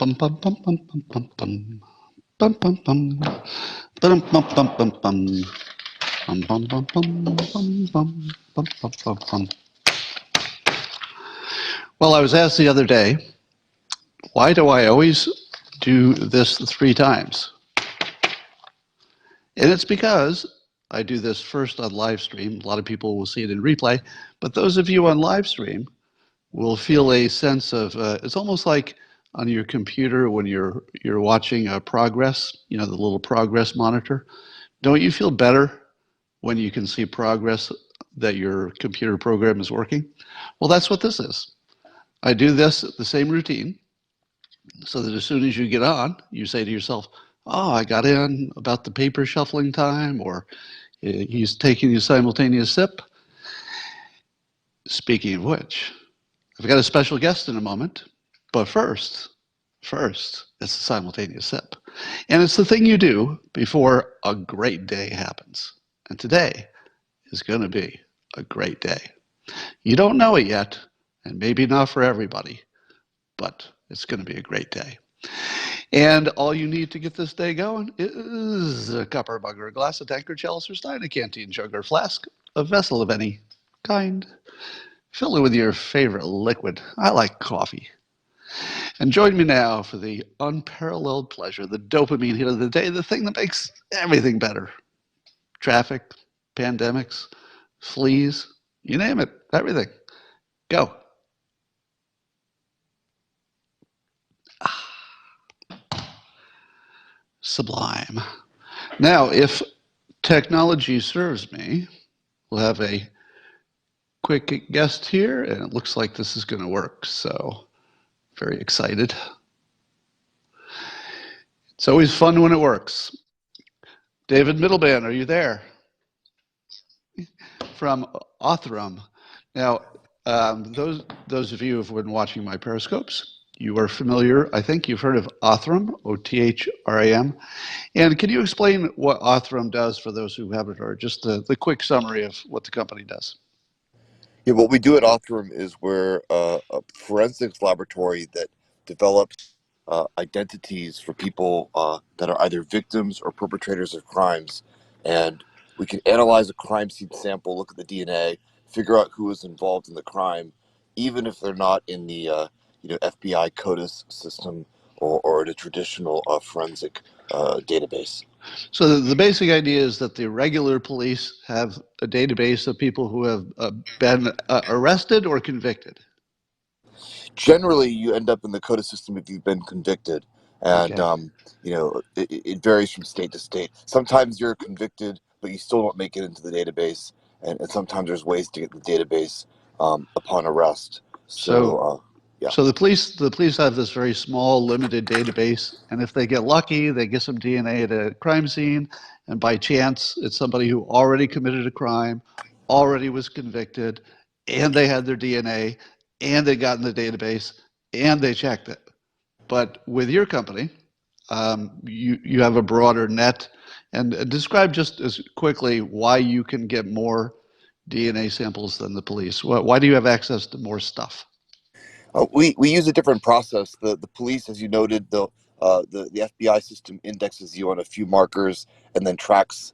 Bum bum bum bum bum bum bum. Bum bum bum. Bum bum bum bum bum. Bum bum bum bum bum bum bum bum bum bum. Well, I was asked the other day, why do I always do this 3 times? And it's because I do this first on live stream. A lot of people will see it in replay, but those of you on live stream will feel a sense of it's almost like on your computer when you're watching progress, the little progress monitor. Don't you feel better when you can see progress that your computer program is working? Well, that's what this is. I do this, the same routine, so that as soon as you get on, you say to yourself, oh, I got in about the paper shuffling time, or he's taking a simultaneous sip. Speaking of which, I've got a special guest in a moment, but first, it's a simultaneous sip. And it's the thing you do before a great day happens. And today is going to be a great day. You don't know it yet, and maybe not for everybody, but it's going to be a great day. And all you need to get this day going is a cup or a mug or a glass, a tankard, chalice or stein, a canteen, jug or flask, a vessel of any kind. Fill it with your favorite liquid. I like coffee. And join me now for the unparalleled pleasure, the dopamine hit of the day, the thing that makes everything better. Traffic, pandemics, fleas, you name it, everything. Go. Sublime. Now, if technology serves me, we'll have a quick guest here, and it looks like this is going to work. So, very excited. It's always fun when it works. David Middleman, are you there? From Othram. Now, those of you who have been watching my periscopes, you are familiar, I think you've heard of Othram, Othram. And can you explain what Othram does for those who haven't heard? Just the quick summary of what the company does. Yeah, what we do at Othram is we're a forensics laboratory that develops identities for people that are either victims or perpetrators of crimes. And we can analyze a crime scene sample, look at the DNA, figure out who was involved in the crime, even if they're not in the FBI CODIS system or the traditional forensic database. So the basic idea is that the regular police have a database of people who have been arrested or convicted. Generally, you end up in the CODIS system if you've been convicted, and Okay. it varies from state to state. Sometimes you're convicted, but you still don't make it into the database, and sometimes there's ways to get the database upon arrest. So Yeah. So the police have this very small, limited database, and if they get lucky, they get some DNA at a crime scene, and by chance, it's somebody who already committed a crime, already was convicted, and they had their DNA, and they got in the database, and they checked it. But with your company, you have a broader net, and describe just as quickly why you can get more DNA samples than the police. Why do you have access to more stuff? We use a different process. The police, as you noted, the FBI system indexes you on a few markers and then tracks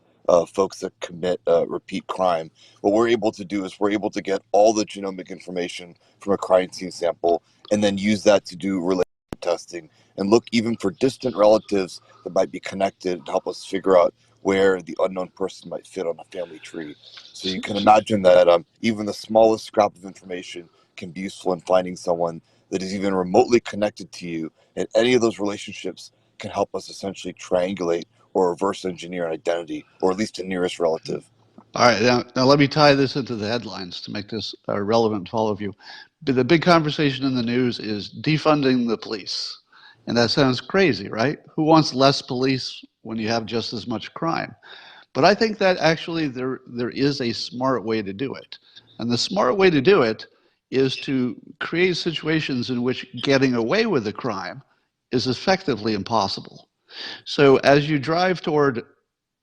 folks that commit repeat crime. What we're able to do is we're able to get all the genomic information from a crime scene sample and then use that to do relationship testing and look even for distant relatives that might be connected and help us figure out where the unknown person might fit on a family tree. So you can imagine that even the smallest scrap of information can be useful in finding someone that is even remotely connected to you, and any of those relationships can help us essentially triangulate or reverse engineer an identity, or at least a nearest relative. All right, now let me tie this into the headlines to make this relevant to all of you. The big conversation in the news is defunding the police. And that sounds crazy, right? Who wants less police when you have just as much crime? But I think that actually there is a smart way to do it. And the smart way to do it is to create situations in which getting away with a crime is effectively impossible. So as you drive toward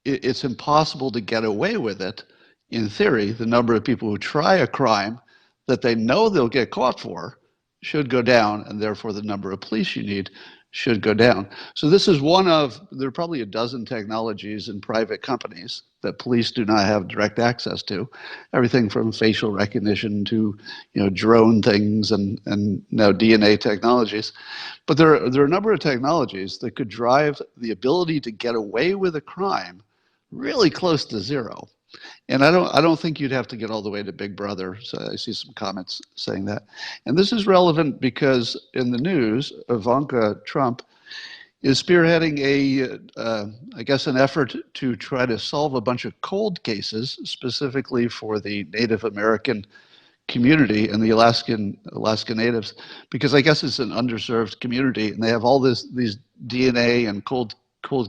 it's impossible to get away with it, in theory, the number of people who try a crime that they know they'll get caught for should go down, and therefore the number of police you need should go down. So this is one of, there are probably a dozen technologies in private companies that police do not have direct access to. Everything from facial recognition to, drone things and now DNA technologies. But there are a number of technologies that could drive the ability to get away with a crime really close to zero. And I don't think you'd have to get all the way to Big Brother. So I see some comments saying that. And this is relevant because in the news, Ivanka Trump is spearheading I guess, an effort to try to solve a bunch of cold cases, specifically for the Native American community and the Alaska Natives, because I guess it's an underserved community, and they have all these DNA and cold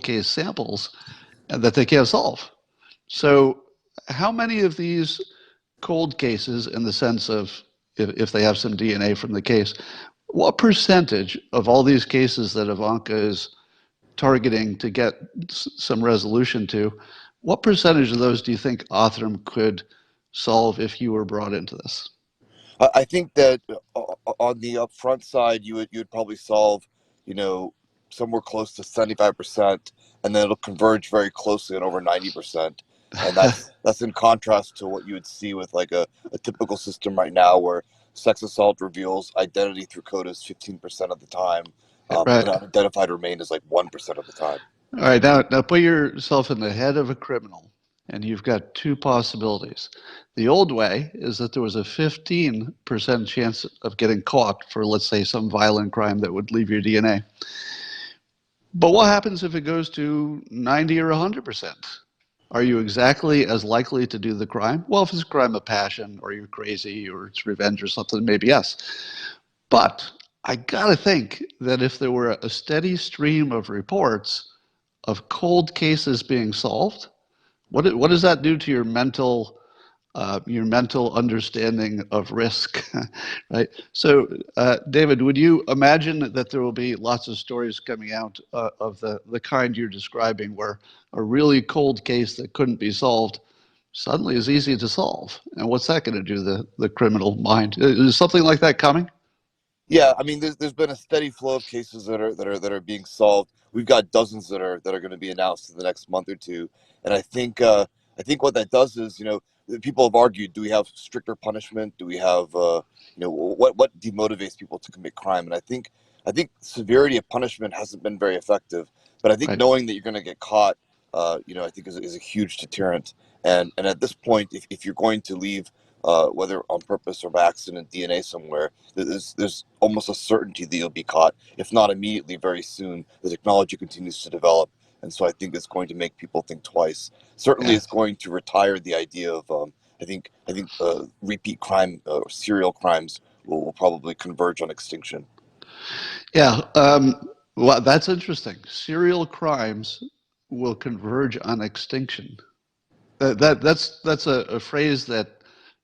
case samples that they can't solve. So, how many of these cold cases, in the sense of if they have some DNA from the case, what percentage of all these cases that Ivanka is targeting to get some resolution to, what percentage of those do you think Othram could solve if you were brought into this? I think that on the upfront side, you would probably solve, somewhere close to 75%, and then it'll converge very closely at over 90%. And that's in contrast to what you would see with like a typical system right now, where sex assault reveals identity through CODIS 15% of the time, Right. and unidentified remain is like 1% of the time. All right. Now put yourself in the head of a criminal, and you've got two possibilities. The old way is that there was a 15% chance of getting caught for, let's say, some violent crime that would leave your DNA. But what happens if it goes to 90 or 100%? Are you exactly as likely to do the crime? Well, if it's a crime of passion, or you're crazy, or it's revenge or something, maybe yes. But I gotta think that if there were a steady stream of reports of cold cases being solved, what does that do to your mental understanding of risk, right? So, David, would you imagine that there will be lots of stories coming out of the kind you're describing, where a really cold case that couldn't be solved suddenly is easy to solve? And what's that going to do to the criminal mind? Is something like that coming? Yeah, I mean, there's been a steady flow of cases that are being solved. We've got dozens that are going to be announced in the next month or two, and I think what that does is, people have argued: do we have stricter punishment? Do we have what demotivates people to commit crime? And I think severity of punishment hasn't been very effective. But I think Right. knowing that you're going to get caught, I think is a huge deterrent. And at this point, if you're going to leave, whether on purpose or by accident, DNA somewhere, there's almost a certainty that you'll be caught, if not immediately, very soon. The technology continues to develop, and so I think it's going to make people think twice. Certainly, Yeah. it's going to retire the idea of. I think repeat crime or serial crimes will probably converge on extinction. Yeah. Well, that's interesting. Serial crimes will converge on extinction. That's a phrase that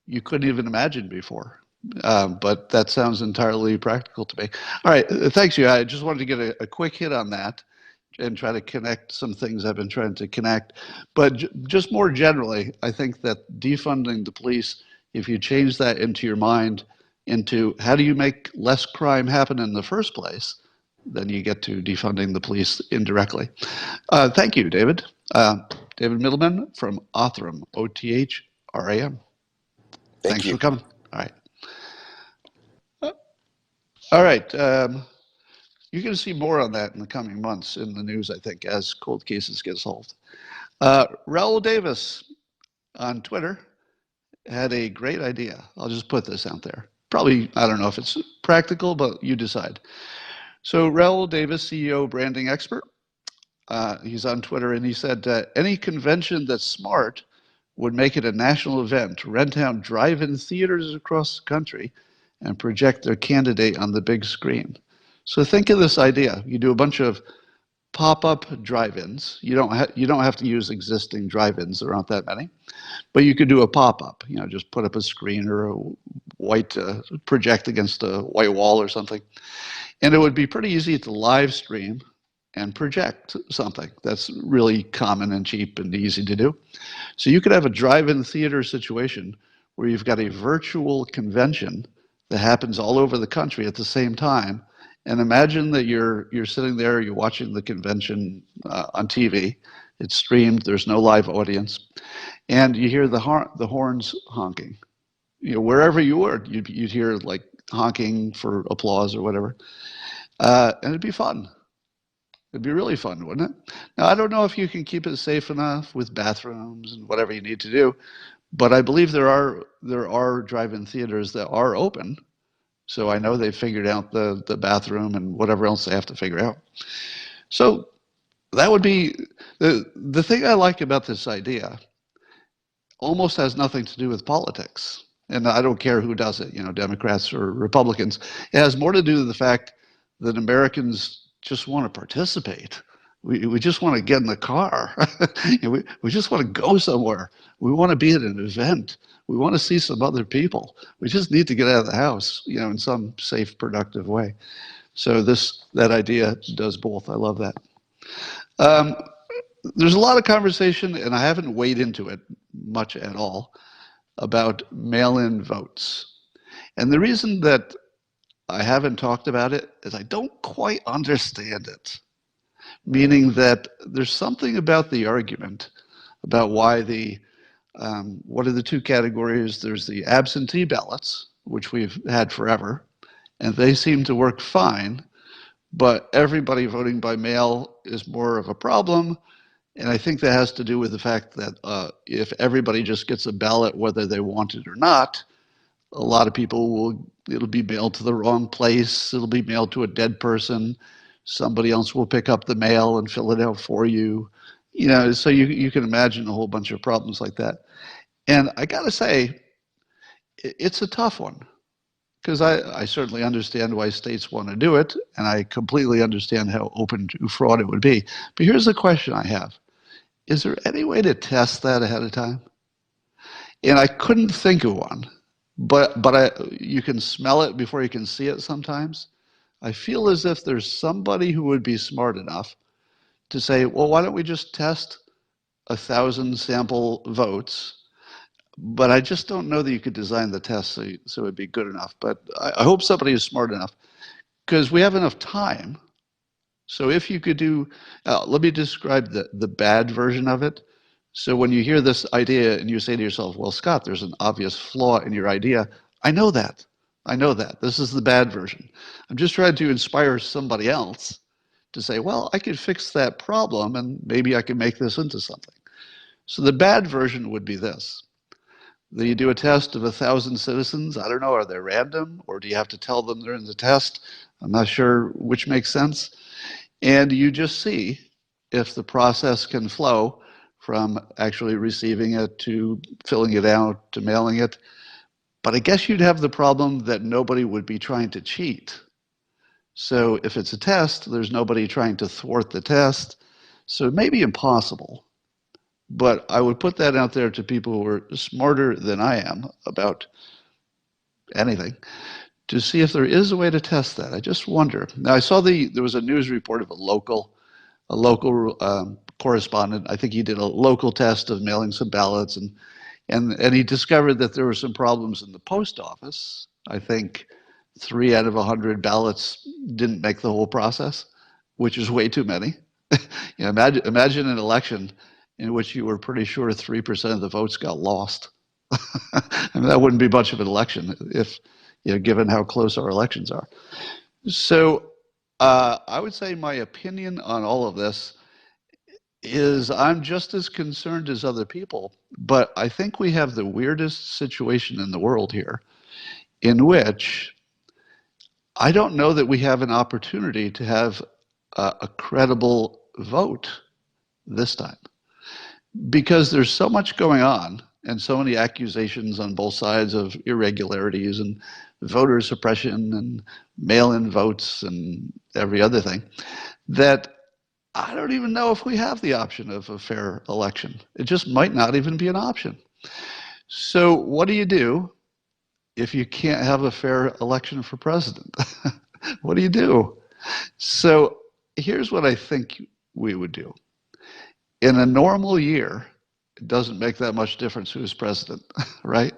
you couldn't even imagine before. But that sounds entirely practical to me. All right, thanks you. I just wanted to get a quick hit on that and try to connect some things I've been trying to connect. But just more generally, I think that defunding the police, if you change that into your mind, into how do you make less crime happen in the first place, then you get to defunding the police indirectly. Thank you, David. David Middleman from Othram, Othram. Thank Thanks you. for coming. All right. All right. You're going to see more on that in the coming months in the news, I think, as cold cases get solved. Raul Davis on Twitter had a great idea. I'll just put this out there. Probably, I don't know if it's practical, but you decide. So, Raul Davis, CEO, branding expert, he's on Twitter, and he said, any convention that's smart would make it a national event, rent out drive-in theaters across the country, and project their candidate on the big screen. So think of this idea. You do a bunch of pop-up drive-ins. You don't have to use existing drive-ins. There aren't that many, but you could do a pop-up. Just put up a screen or a white project against a white wall or something, and it would be pretty easy to live stream and project something that's really common and cheap and easy to do. So you could have a drive-in theater situation where you've got a virtual convention that happens all over the country at the same time, And imagine that you're sitting there, you're watching the convention on TV. It's streamed. There's no live audience, and you hear the horns honking. Wherever you were, you'd hear like honking for applause or whatever, and it'd be fun. It'd be really fun, wouldn't it? Now, I don't know if you can keep it safe enough with bathrooms and whatever you need to do, but I believe there are drive-in theaters that are open. So I know they've figured out the bathroom and whatever else they have to figure out. So that would be the thing I like about this idea. Almost has nothing to do with politics. And I don't care who does it, Democrats or Republicans. It has more to do with the fact that Americans just want to participate. We just want to get in the car. We just want to go somewhere. We want to be at an event. We want to see some other people. We just need to get out of the house, in some safe, productive way. So that idea does both. I love that. Um, there's a lot of conversation, and I haven't waded into it much at all, about mail-in votes. And the reason that I haven't talked about it is I don't quite understand it, meaning that there's something about the argument about why what are the two categories? There's the absentee ballots, which we've had forever, and they seem to work fine, but everybody voting by mail is more of a problem. And I think that has to do with the fact that if everybody just gets a ballot, whether they want it or not, a lot of people it'll be mailed to the wrong place. It'll be mailed to a dead person. Somebody else will pick up the mail and fill it out for you. So you can imagine a whole bunch of problems like that. And I got to say, it's a tough one because I certainly understand why states want to do it, and I completely understand how open to fraud it would be. But here's the question I have. Is there any way to test that ahead of time? And I couldn't think of one, but you can smell it before you can see it sometimes. I feel as if there's somebody who would be smart enough to say, well, why don't we just test 1,000 sample votes? But I just don't know that you could design the test so it'd be good enough. But I hope somebody is smart enough because we have enough time. So if you could do, let me describe the bad version of it. So when you hear this idea and you say to yourself, well, Scott, there's an obvious flaw in your idea. I know that. I know that. This is the bad version. I'm just trying to inspire somebody else to say, well, I could fix that problem and maybe I can make this into something. So the bad version would be this. That you do a test of 1,000 citizens. I don't know, are they random or do you have to tell them they're in the test? I'm not sure which makes sense. And you just see if the process can flow from actually receiving it to filling it out to mailing it. But I guess you'd have the problem that nobody would be trying to cheat. So if it's a test, there's nobody trying to thwart the test. So it may be impossible. But I would put that out there to people who are smarter than I am about anything to see if there is a way to test that. I just wonder. Now I saw there was a news report of a local correspondent. I think he did a local test of mailing some ballots, and he discovered that there were some problems in the post office. I think 3 out of 100 ballots didn't make the whole process, which is way too many. Imagine an election in which you were pretty sure 3% of the votes got lost. I mean, that wouldn't be much of an election if, given how close our elections are. So I would say my opinion on all of this is I'm just as concerned as other people, but I think we have the weirdest situation in the world here in which I don't know that we have an opportunity to have a credible vote this time because there's so much going on and so many accusations on both sides of irregularities and voter suppression and mail-in votes and every other thing that I don't even know if we have the option of a fair election. It just might not even be an option. So what do you do if you can't have a fair election for president? What do you do? So here's what I think we would do. In a normal year, it doesn't make that much difference who's president, right?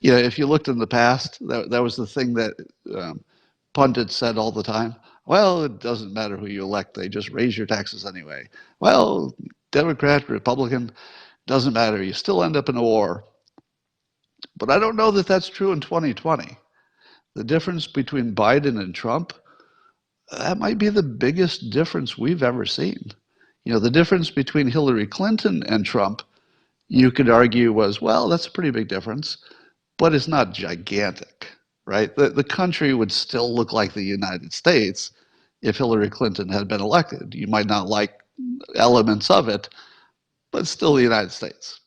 If you looked in the past, that was the thing that pundits said all the time. Well, it doesn't matter who you elect, they just raise your taxes anyway. Well, Democrat, Republican, doesn't matter, you still end up in a war. But I don't know that that's true in 2020. The difference between Biden and Trump, that might be the biggest difference we've ever seen. You know, the difference between Hillary Clinton and Trump, you could argue was, well, that's a pretty big difference, but it's not gigantic, right? The country would still look like the United States if Hillary Clinton had been elected. You might not like elements of it, but still the United States.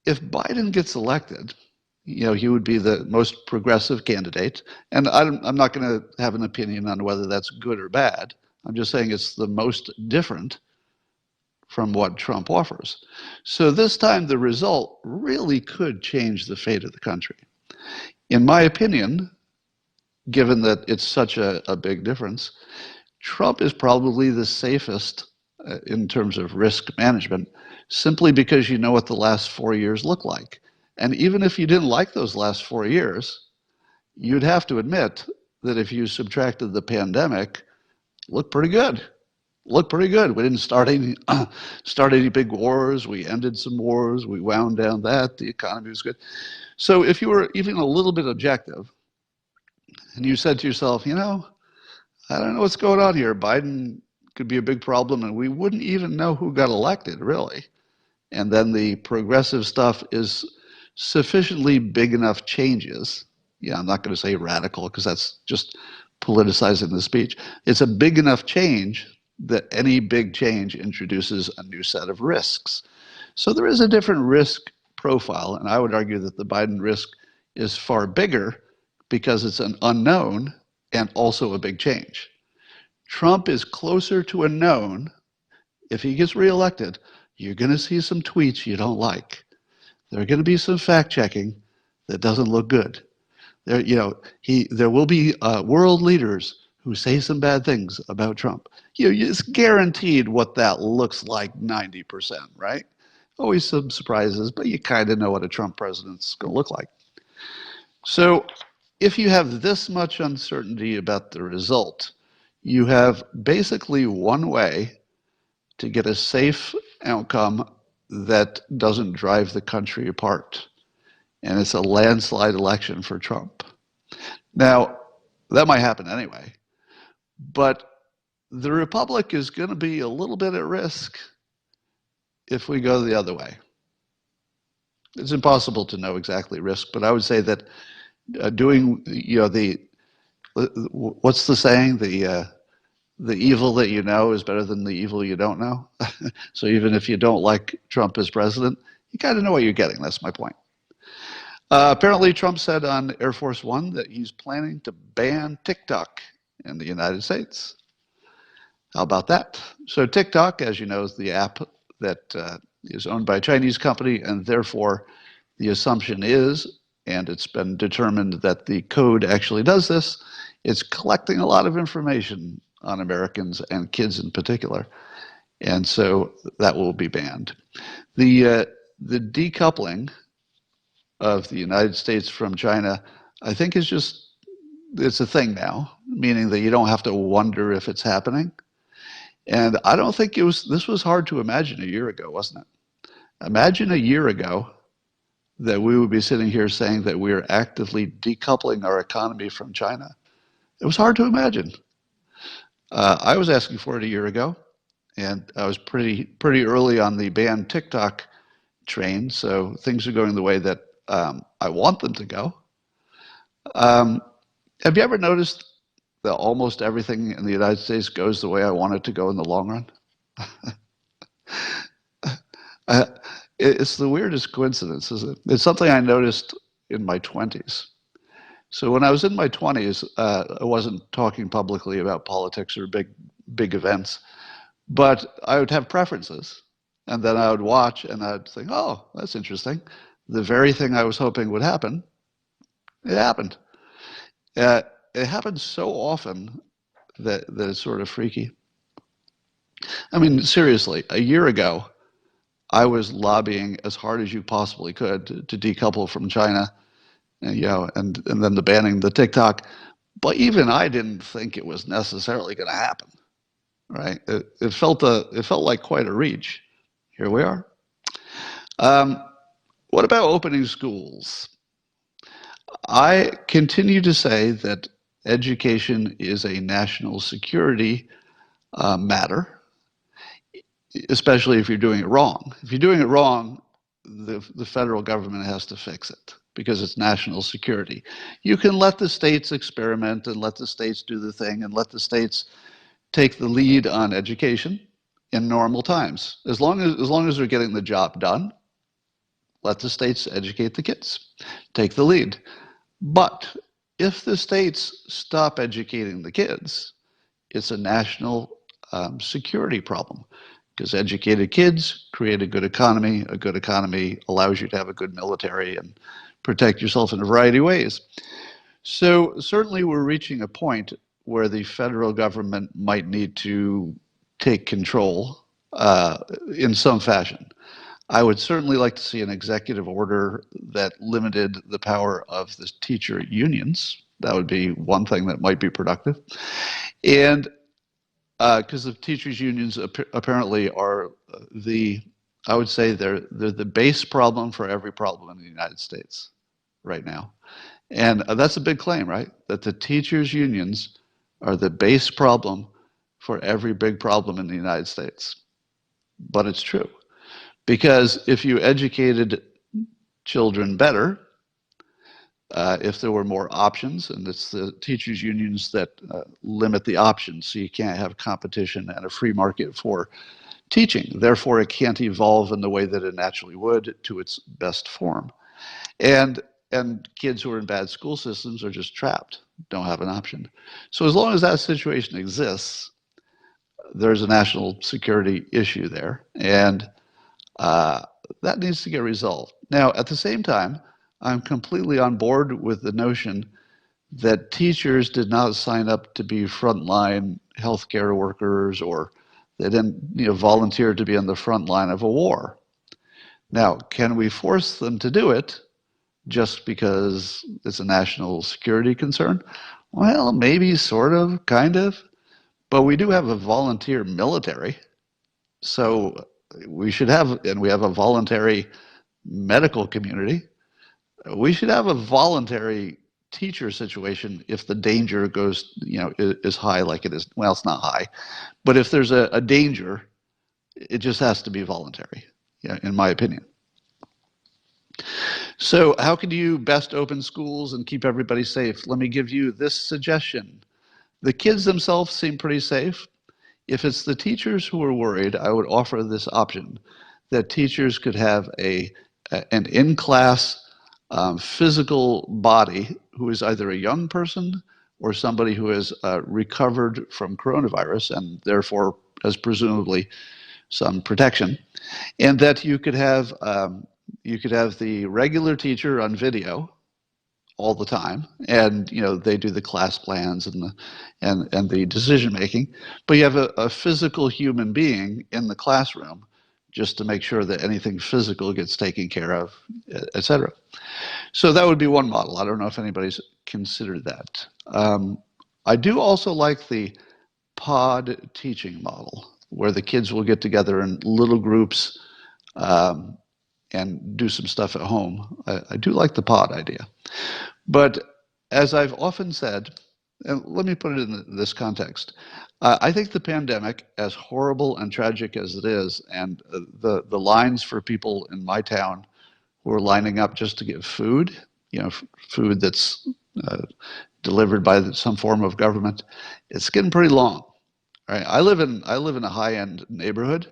If Biden gets elected, you know, he would be the most progressive candidate. And I'm not going to have an opinion on whether that's good or bad. I'm just saying it's the most different from what Trump offers. So this time, the result really could change the fate of the country. In my opinion, given that it's such a big difference, Trump is probably the safest in terms of risk management, simply because you know what the last 4 years look like. And even if you didn't like those last 4 years, you'd have to admit that if you subtracted the pandemic, looked pretty good. Looked pretty good. We didn't start any big wars. We ended some wars. We wound down that. The economy was good. So if you were even a little bit objective, and you said to yourself, you know, I don't know what's going on here. Biden could be a big problem, and we wouldn't even know who got elected, really. And then the progressive stuff is sufficiently big enough changes. Yeah, I'm not going to say radical because that's just politicizing the speech. It's a big enough change that any big change introduces a new set of risks. So there is a different risk profile, and I would argue that the Biden risk is far bigger because it's an unknown and also a big change. Trump is closer to a known. If he gets reelected, you're going to see some tweets you don't like. There are going to be some fact checking that doesn't look good. There will be world leaders who say some bad things about Trump. It's guaranteed what that looks like 90%, right? Always some surprises, but you kind of know what a Trump president's going to look like. So if you have this much uncertainty about the result, you have basically one way to get a safe outcome that doesn't drive the country apart. And it's a landslide election for Trump. Now, that might happen anyway, but the Republic is going to be a little bit at risk if we go the other way. It's impossible to know exactly risk, but I would say that doing, what's the saying? The evil that you know is better than the evil you don't know. So even if you don't like Trump as president, you kind of know what you're getting. That's my point. Apparently, Trump said on Air Force One that he's planning to ban TikTok in the United States. How about that? So TikTok, as you know, is the app that is owned by a Chinese company, and therefore the assumption is, and it's been determined that the code actually does this, it's collecting a lot of information on Americans and kids in particular. And so that will be banned. The decoupling of the United States from China, I think it's a thing now, meaning that you don't have to wonder if it's happening. And I don't think this was hard to imagine a year ago, wasn't it? Imagine a year ago that we would be sitting here saying that we are actively decoupling our economy from China. It was hard to imagine. I was asking for it a year ago, and I was pretty early on the ban TikTok train, so things are going the way that I want them to go. Have you ever noticed that almost everything in the United States goes the way I want it to go in the long run? It's the weirdest coincidence, isn't it? It's something I noticed in my 20s. So when I was in my 20s, I wasn't talking publicly about politics or big events, but I would have preferences. And then I would watch and I'd think, oh, that's interesting. The very thing I was hoping would happen, it happened. It happens so often that it's sort of freaky. I mean, seriously, a year ago, I was lobbying as hard as you possibly could to decouple from China, and then the banning the TikTok. But even I didn't think it was necessarily going to happen, right? It felt like quite a reach. Here we are. Um, what about opening schools? I continue to say that education is a national security matter, especially if you're doing it wrong. If you're doing it wrong, the federal government has to fix it because it's national security. You can let the states experiment and let the states do the thing and let the states take the lead on education in normal times. As long as they're getting the job done, let the states educate the kids, take the lead. But if the states stop educating the kids, it's a national security problem because educated kids create a good economy. A good economy allows you to have a good military and protect yourself in a variety of ways. So certainly we're reaching a point where the federal government might need to take control in some fashion. I would certainly like to see an executive order that limited the power of the teacher unions. That would be one thing that might be productive. And because the teachers unions apparently are I would say they're the base problem for every problem in the United States right now. And that's a big claim, right? That the teachers unions are the base problem for every big problem in the United States. But it's true. Because if you educated children better, if there were more options, and it's the teachers unions that limit the options, so you can't have competition and a free market for teaching. Therefore, it can't evolve in the way that it naturally would to its best form. And kids who are in bad school systems are just trapped, don't have an option. So as long as that situation exists, there's a national security issue there, and uh, that needs to get resolved. Now, at the same time, I'm completely on board with the notion that teachers did not sign up to be frontline healthcare workers, or they didn't volunteer to be on the front line of a war. Now, can we force them to do it just because it's a national security concern? Well, maybe, sort of, kind of. But we do have a volunteer military. So we should have, and we have a voluntary medical community. We should have a voluntary teacher situation if the danger goes, is high like it is. Well, it's not high, but if there's a danger, it just has to be voluntary, in my opinion. So how can you best open schools and keep everybody safe? Let me give you this suggestion. The kids themselves seem pretty safe. If it's the teachers who are worried, I would offer this option, that teachers could have an in-class physical body who is either a young person or somebody who has recovered from coronavirus and therefore has presumably some protection, and that you could have the regular teacher on video all the time, and they do the class plans and the decision making, but you have a physical human being in the classroom just to make sure that anything physical gets taken care of, etc. So that would be one model. I don't know if anybody's considered that. I do also like the pod teaching model, where the kids will get together in little groups um, and do some stuff at home. I do like the pod idea. But as I've often said, and let me put it in this context, I think the pandemic, as horrible and tragic as it is, and the lines for people in my town who are lining up just to get food, food that's delivered by some form of government, it's getting pretty long. Right? I live in a high-end neighborhood,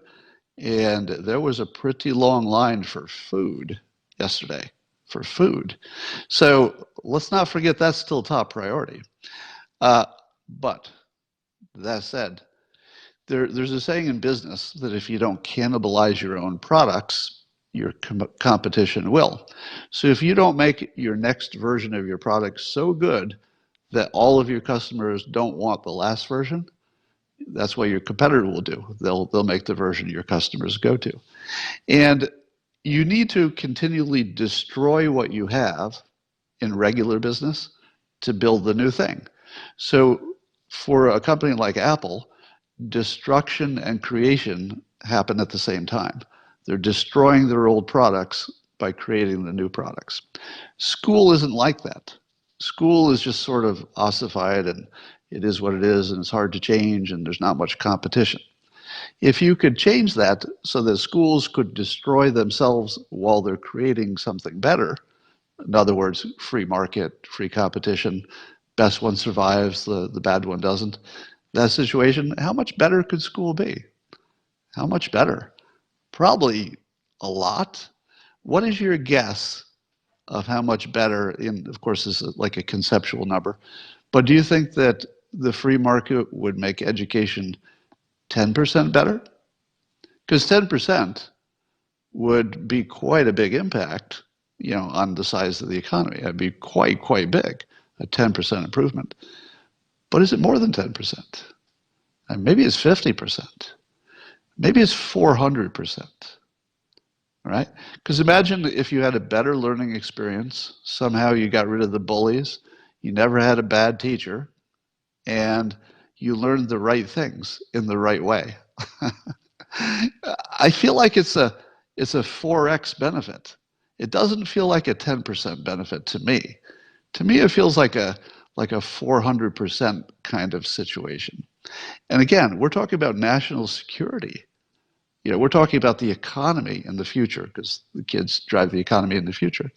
and there was a pretty long line for food yesterday, for food. So let's not forget that's still top priority. Uh, but that said, there's a saying in business that if you don't cannibalize your own products, your competition will. So if you don't make your next version of your product so good that all of your customers don't want the last version, that's what your competitor will do. They'll make the version your customers go to. And you need to continually destroy what you have in regular business to build the new thing. So for a company like Apple, destruction and creation happen at the same time. They're destroying their old products by creating the new products. School isn't like that. School is just sort of ossified, and it is what it is, and it's hard to change, and there's not much competition. If you could change that so that schools could destroy themselves while they're creating something better, in other words, free market, free competition, best one survives, the bad one doesn't, that situation, how much better could school be? How much better? Probably a lot. What is your guess of how much better? And of course, this is like a conceptual number, but do you think that the free market would make education 10% better? Because 10% would be quite a big impact, on the size of the economy. It'd be quite big, a 10% improvement. But is it more than 10%? And maybe it's 50%. Maybe it's 400%. Right? Because imagine if you had a better learning experience, somehow you got rid of the bullies, you never had a bad teacher, and you learned the right things in the right way. I feel like it's a 4x benefit. It doesn't feel like a 10% benefit to me. To me, it feels like a 400% kind of situation. And again, we're talking about national security. We're talking about the economy in the future, because the kids drive the economy in the future.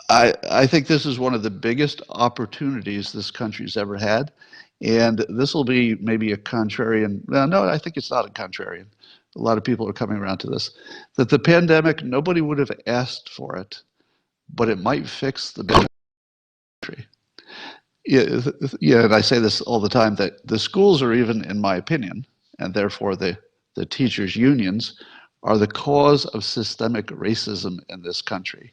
I think this is one of the biggest opportunities this country's ever had. And this will be maybe a contrarian. No, I think it's not a contrarian. A lot of people are coming around to this. That the pandemic, nobody would have asked for it, but it might fix the country. Yeah, and I say this all the time, that the schools are even, in my opinion, and therefore the teachers' unions, are the cause of systemic racism in this country.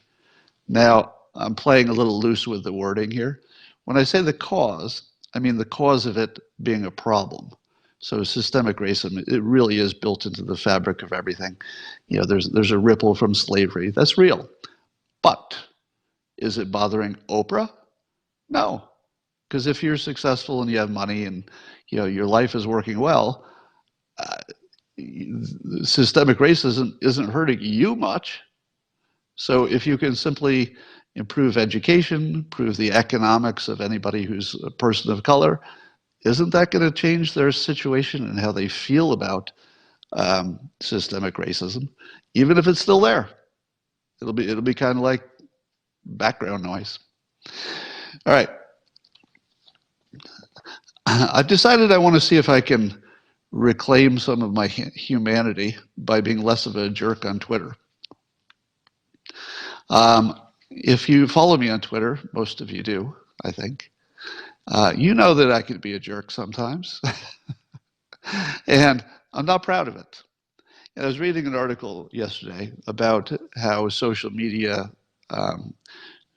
Now, I'm playing a little loose with the wording here. When I say the cause, I mean the cause of it being a problem. So systemic racism, it really is built into the fabric of everything. There's a ripple from slavery. That's real. But is it bothering Oprah? No. Because if you're successful and you have money and your life is working well, systemic racism isn't hurting you much. So if you can simply improve education, improve the economics of anybody who's a person of color, isn't that going to change their situation and how they feel about systemic racism? Even if it's still there, it'll be kind of like background noise. All right. I've decided I want to see if I can reclaim some of my humanity by being less of a jerk on Twitter. If you follow me on Twitter, most of you do, I think, you know that I could be a jerk sometimes. And I'm not proud of it. And I was reading an article yesterday about how social media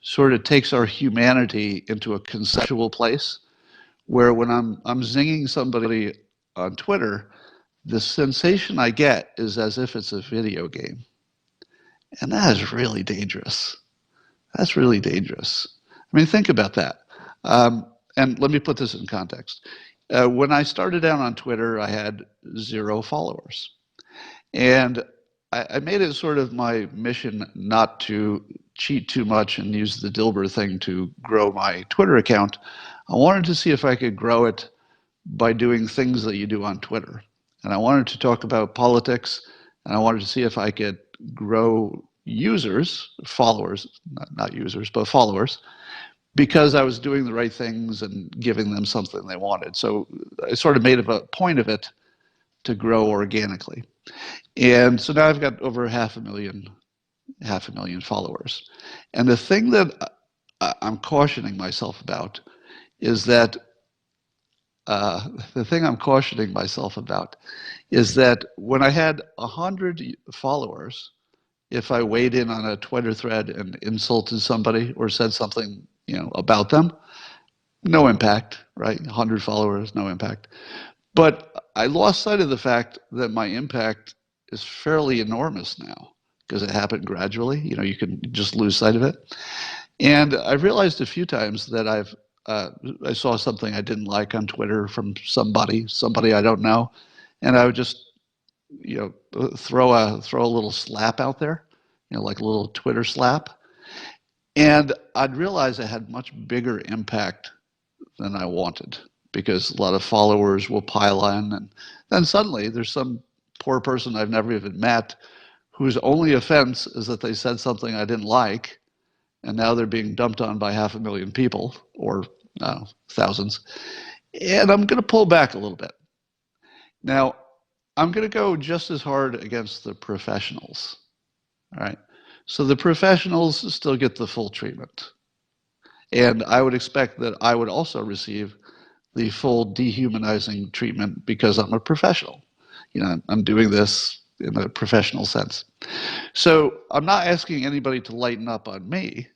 sort of takes our humanity into a conceptual place, where when I'm zinging somebody on Twitter, the sensation I get is as if it's a video game. And that is really dangerous. That's really dangerous. I mean, think about that. And let me put this in context. When I started out on Twitter, I had 0 followers. And I made it sort of my mission not to cheat too much and use the Dilbert thing to grow my Twitter account. I wanted to see if I could grow it by doing things that you do on Twitter. And I wanted to talk about politics, and I wanted to see if I could grow users, followers, not users, but followers, because I was doing the right things and giving them something they wanted. So I sort of made a point of it to grow organically. And so now I've got over half a million followers. And the thing that I'm cautioning myself about is that when I had 100 followers, if I weighed in on a Twitter thread and insulted somebody or said something, about them, no impact, right? 100 followers, no impact. But I lost sight of the fact that my impact is fairly enormous now, because it happened gradually. You can just lose sight of it. And I've realized a few times that I saw something I didn't like on Twitter from somebody I don't know, and I would just, throw a little slap out there, like a little Twitter slap, and I'd realize it had much bigger impact than I wanted, because a lot of followers will pile on, and then suddenly there's some poor person I've never even met whose only offense is that they said something I didn't like, and now they're being dumped on by 500,000 people, or thousands. And I'm going to pull back a little bit. Now, I'm going to go just as hard against the professionals. All right. So the professionals still get the full treatment. And I would expect that I would also receive the full dehumanizing treatment because I'm a professional. I'm doing this in a professional sense. So I'm not asking anybody to lighten up on me,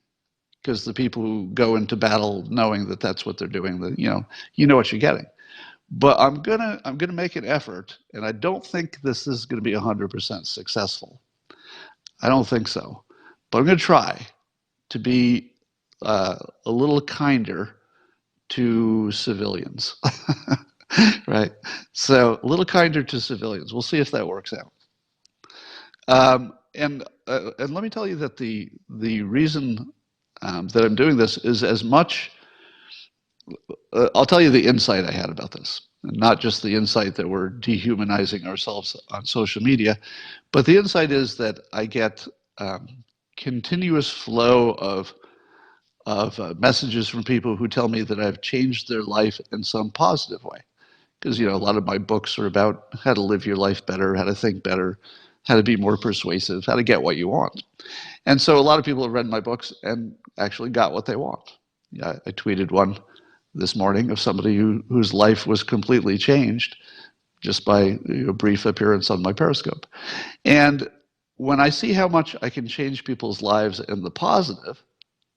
because the people who go into battle knowing that that's what they're doing, that you know what you're getting. But I'm gonna make an effort, and I don't think this is going to be 100% successful. I don't think so, but I'm going to try to be a little kinder to civilians. Right? So a little kinder to civilians. We'll see if that works out. And let me tell you that the reason that I'm doing this is as much. I'll tell you the insight I had about this, and not just the insight that we're dehumanizing ourselves on social media, but the insight is that I get continuous flow of messages from people who tell me that I've changed their life in some positive way. Because a lot of my books are about how to live your life better, how to think better, how to be more persuasive, how to get what you want. And so a lot of people have read my books and actually got what they want. I tweeted one this morning of somebody whose life was completely changed just by a brief appearance on my Periscope. And when I see how much I can change people's lives in the positive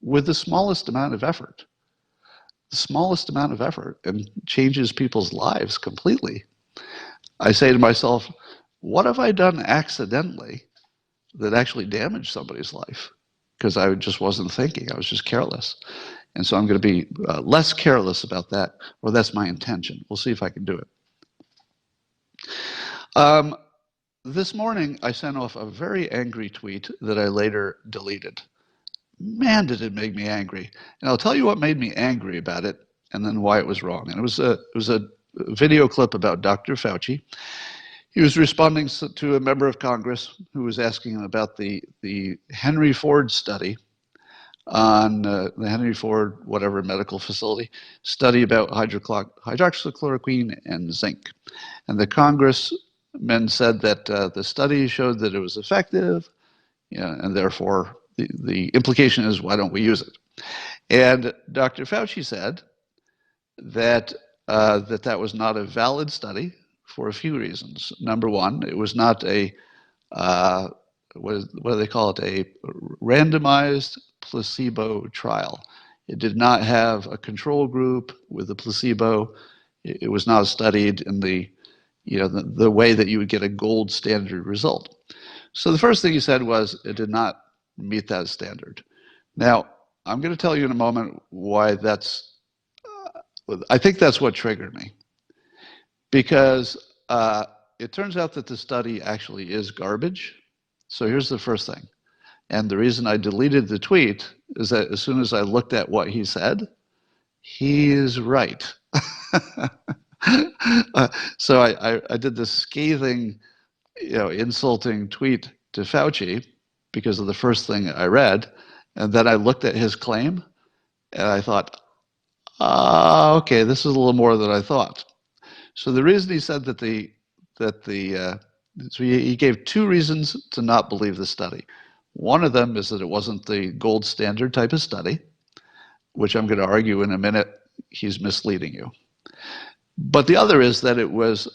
with the smallest amount of effort, and changes people's lives completely, I say to myself, what have I done accidentally that actually damaged somebody's life? Because I just wasn't thinking, I was just careless. And so I'm going to be less careless about that, or that's my intention. We'll see if I can do it. This morning, I sent off a very angry tweet that I later deleted. Man, did it make me angry. And I'll tell you what made me angry about it, and then why it was wrong. And it was a video clip about Dr. Fauci. He was responding to a member of Congress who was asking him about the Henry Ford study on the Henry Ford, whatever medical facility, study about hydroxychloroquine and zinc. And the congressman said that the study showed that it was effective, and therefore the implication is, why don't we use it? And Dr. Fauci said that that was not a valid study for a few reasons. Number one, it was not a what do they call it? A randomized placebo trial. It did not have a control group with a placebo. It was not studied in the way that you would get a gold standard result. So the first thing he said was it did not meet that standard. Now, I'm going to tell you in a moment why that's, I think that's what triggered me. Because it turns out that the study actually is garbage. So here's the first thing. And the reason I deleted the tweet is that as soon as I looked at what he said, he is right. So I did this scathing, insulting tweet to Fauci because of the first thing I read. And then I looked at his claim and I thought, okay, this is a little more than I thought. So the reason he said so he gave two reasons to not believe the study. One of them is that it wasn't the gold standard type of study, which I'm going to argue in a minute he's misleading you. But the other is that it was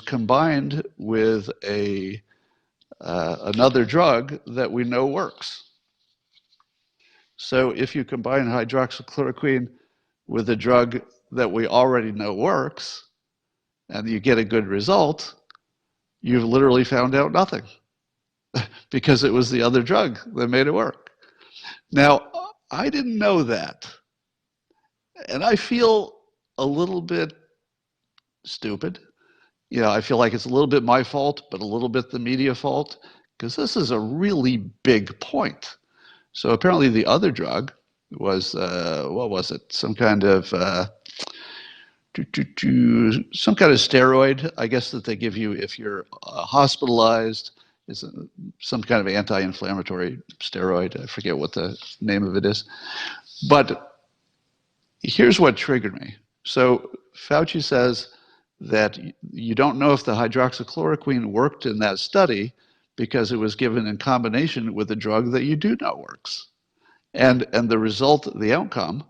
combined with another drug that we know works. So if you combine hydroxychloroquine with a drug that we already know works, and you get a good result, you've literally found out nothing because it was the other drug that made it work. Now, I didn't know that. And I feel a little bit stupid. I feel like it's a little bit my fault, but a little bit the media fault, because this is a really big point. So apparently the other drug was, what was it? Some kind of steroid, I guess, that they give you if you're hospitalized. It's some kind of anti-inflammatory steroid. I forget what the name of it is. But here's what triggered me. So Fauci says that you don't know if the hydroxychloroquine worked in that study because it was given in combination with a drug that you do know works. And the result, the outcome,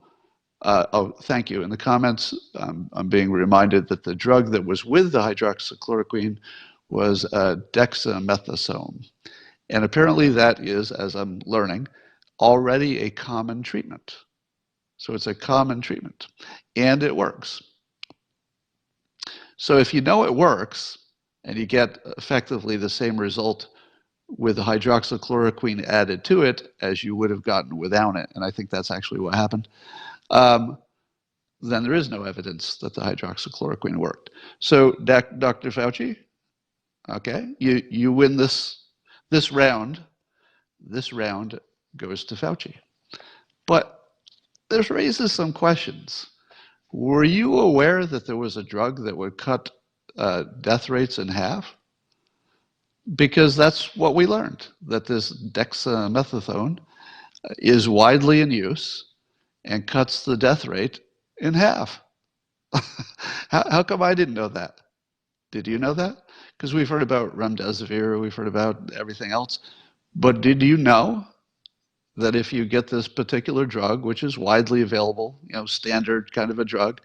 oh, thank you. In the comments, I'm being reminded that the drug that was with the hydroxychloroquine was dexamethasone. And apparently that is, as I'm learning, already a common treatment. So it's a common treatment, and it works. So if you know it works, and you get effectively the same result with the hydroxychloroquine added to it as you would have gotten without it, and I think that's actually what happened, then there is no evidence that the hydroxychloroquine worked. So, Dr. Fauci, okay, you win this round. This round goes to Fauci. But this raises some questions. Were you aware that there was a drug that would cut death rates in half? Because that's what we learned, that this dexamethasone is widely in use and cuts the death rate in half. How come I didn't know that? Did you know that? Because we've heard about remdesivir, we've heard about everything else. But did you know that if you get this particular drug, which is widely available, standard kind of a drug,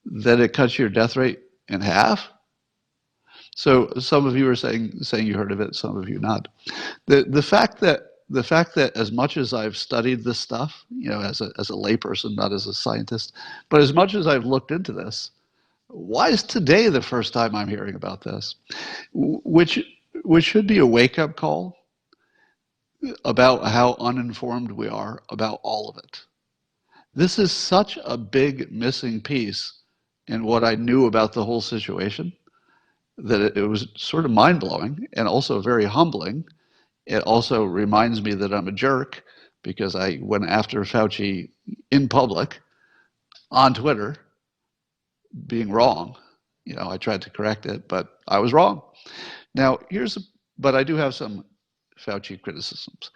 that it cuts your death rate in half? So some of you are saying you heard of it, some of you not. The fact that as much as I've studied this stuff, as a layperson, not as a scientist, but as much as I've looked into this, why is today the first time I'm hearing about this? Which should be a wake-up call about how uninformed we are about all of it. This is such a big missing piece in what I knew about the whole situation that it was sort of mind-blowing and also very humbling. It also reminds me that I'm a jerk because I went after Fauci in public on Twitter, being wrong. I tried to correct it, but I was wrong. Now, but I do have some Fauci criticisms.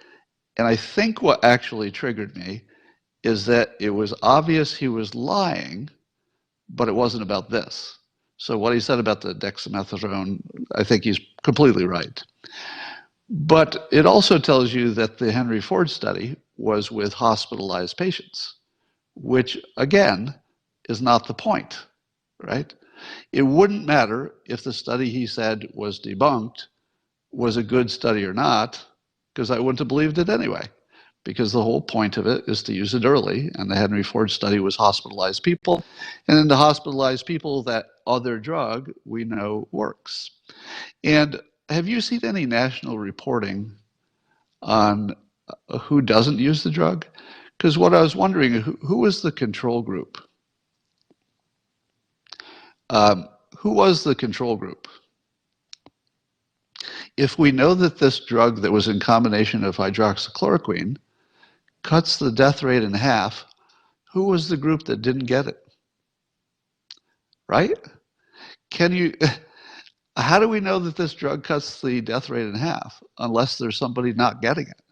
And I think what actually triggered me is that it was obvious he was lying, but it wasn't about this. So what he said about the dexamethasone, I think he's completely right. But it also tells you that the Henry Ford study was with hospitalized patients, which again is not the point, right? It wouldn't matter if the study he said was debunked was a good study or not, because I wouldn't have believed it anyway, because the whole point of it is to use it early, and the Henry Ford study was hospitalized people, and in the hospitalized people, that other drug we know works. And have you seen any national reporting on who doesn't use the drug? Because what I was wondering, who was the control group? Who was the control group? If we know that this drug that was in combination of hydroxychloroquine cuts the death rate in half, who was the group that didn't get it? Right? How do we know that this drug cuts the death rate in half unless there's somebody not getting it?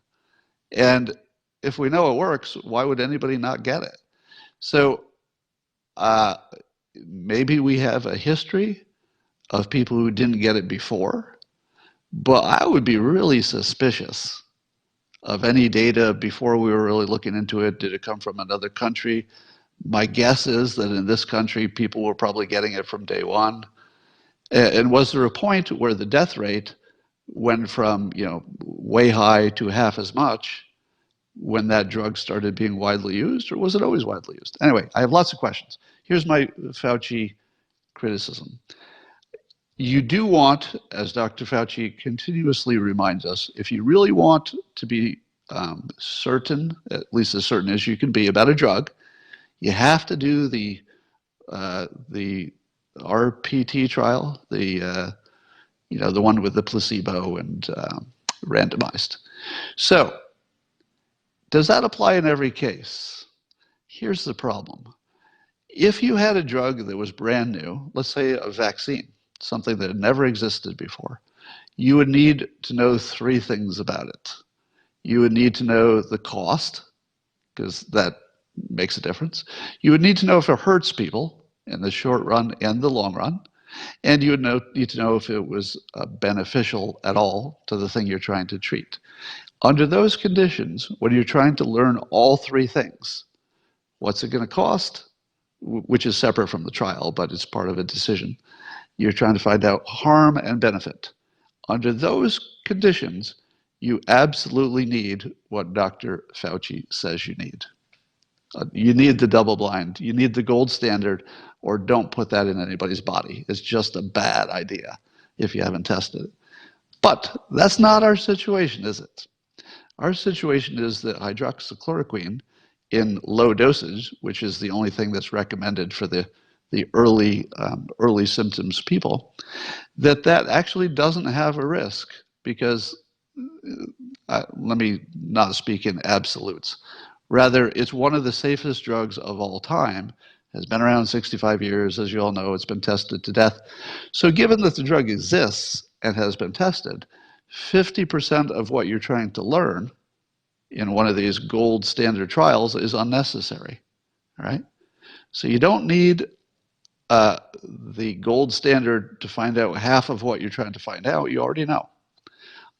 And if we know it works, why would anybody not get it? So maybe we have a history of people who didn't get it before, but I would be really suspicious of any data before we were really looking into it. Did it come from another country? My guess is that in this country, people were probably getting it from day one. And was there a point where the death rate went from way high to half as much when that drug started being widely used, or was it always widely used? Anyway, I have lots of questions. Here's my Fauci criticism. You do want, as Dr. Fauci continuously reminds us, if you really want to be certain, at least as certain as you can be about a drug, You have to do the RPT trial, the one with the placebo and randomized. So, does that apply in every case? Here's the problem. If you had a drug that was brand new, let's say a vaccine, something that had never existed before, you would need to know three things about it. You would need to know the cost, because that makes a difference. You would need to know if it hurts people in the short run and the long run. And you would need to know if it was beneficial at all to the thing you're trying to treat. Under those conditions, when you're trying to learn all three things, what's it going to cost, which is separate from the trial, but it's part of a decision. You're trying to find out harm and benefit. Under those conditions, you absolutely need what Dr. Fauci says you need. You need the double blind. You need the gold standard, or don't put that in anybody's body. It's just a bad idea if you haven't tested it. But that's not our situation, is it? Our situation is that hydroxychloroquine in low dosage, which is the only thing that's recommended for the early symptoms people, that actually doesn't have a risk, because let me not speak in absolutes. Rather, it's one of the safest drugs of all time. Has been around 65 years, as you all know. It's been tested to death. So given that the drug exists and has been tested, 50% of what you're trying to learn in one of these gold standard trials is unnecessary, all right? So you don't need the gold standard to find out half of what you're trying to find out. You already know.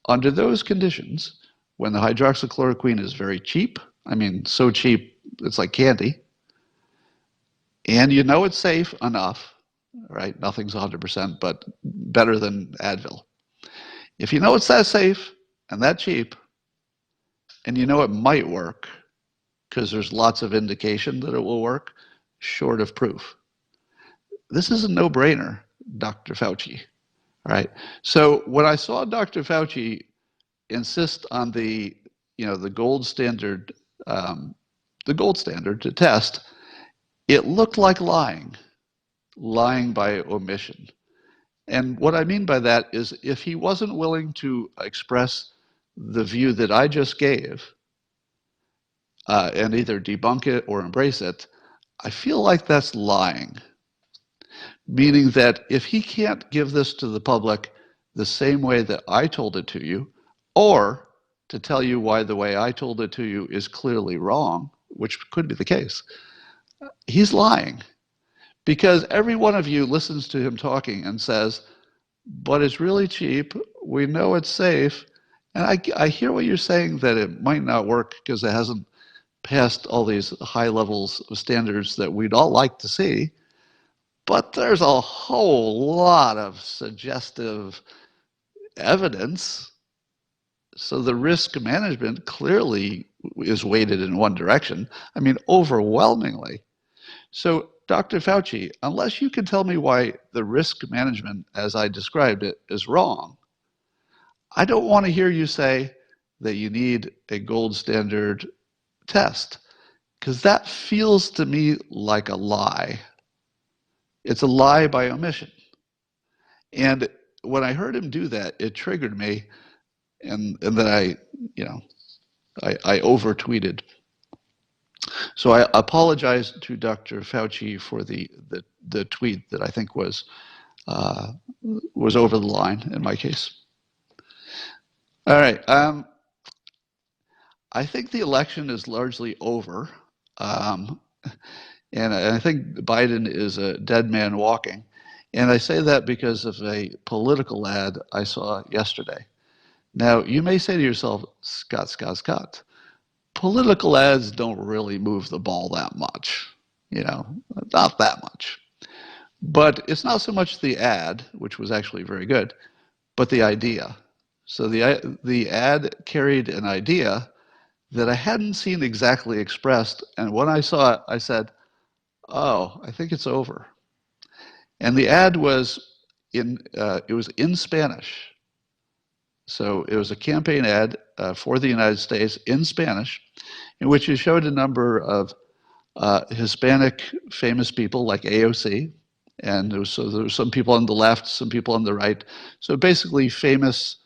Under those conditions, when the hydroxychloroquine is very cheap, I mean, so cheap, it's like candy, and you know it's safe enough, right? Nothing's 100%, but better than Advil. If you know it's that safe and that cheap, and you know it might work, because there's lots of indication that it will work, short of proof. This is a no-brainer, Dr. Fauci, right? So when I saw Dr. Fauci insist on the gold standard, to test, it looked like lying by omission. And what I mean by that is, if he wasn't willing to express the view that I just gave, and either debunk it or embrace it, I feel like that's lying. Meaning that if he can't give this to the public the same way that I told it to you, or to tell you why the way I told it to you is clearly wrong, which could be the case, he's lying. Because every one of you listens to him talking and says, but it's really cheap, we know it's safe, and I hear what you're saying, that it might not work because it hasn't passed all these high levels of standards that we'd all like to see, but there's a whole lot of suggestive evidence. So the risk management clearly is weighted in one direction. I mean, overwhelmingly. So, Dr. Fauci, unless you can tell me why the risk management, as I described it, is wrong, I don't want to hear you say that you need a gold standard test, because that feels to me like a lie. It's a lie by omission. And when I heard him do that, it triggered me, and then I over tweeted. So I apologize to Dr. Fauci for the tweet that I think was over the line in my case. All right. I think the election is largely over. And I think Biden is a dead man walking. And I say that because of a political ad I saw yesterday. Now, you may say to yourself, Scott, political ads don't really move the ball that much, not that much. But it's not so much the ad, which was actually very good, but the idea. So the ad carried an idea that I hadn't seen exactly expressed, and when I saw it, I said, oh, I think it's over. And the ad was in Spanish. So it was a campaign ad for the United States in Spanish, in which it showed a number of Hispanic famous people like AOC, and there were some people on the left, some people on the right. So basically, famous,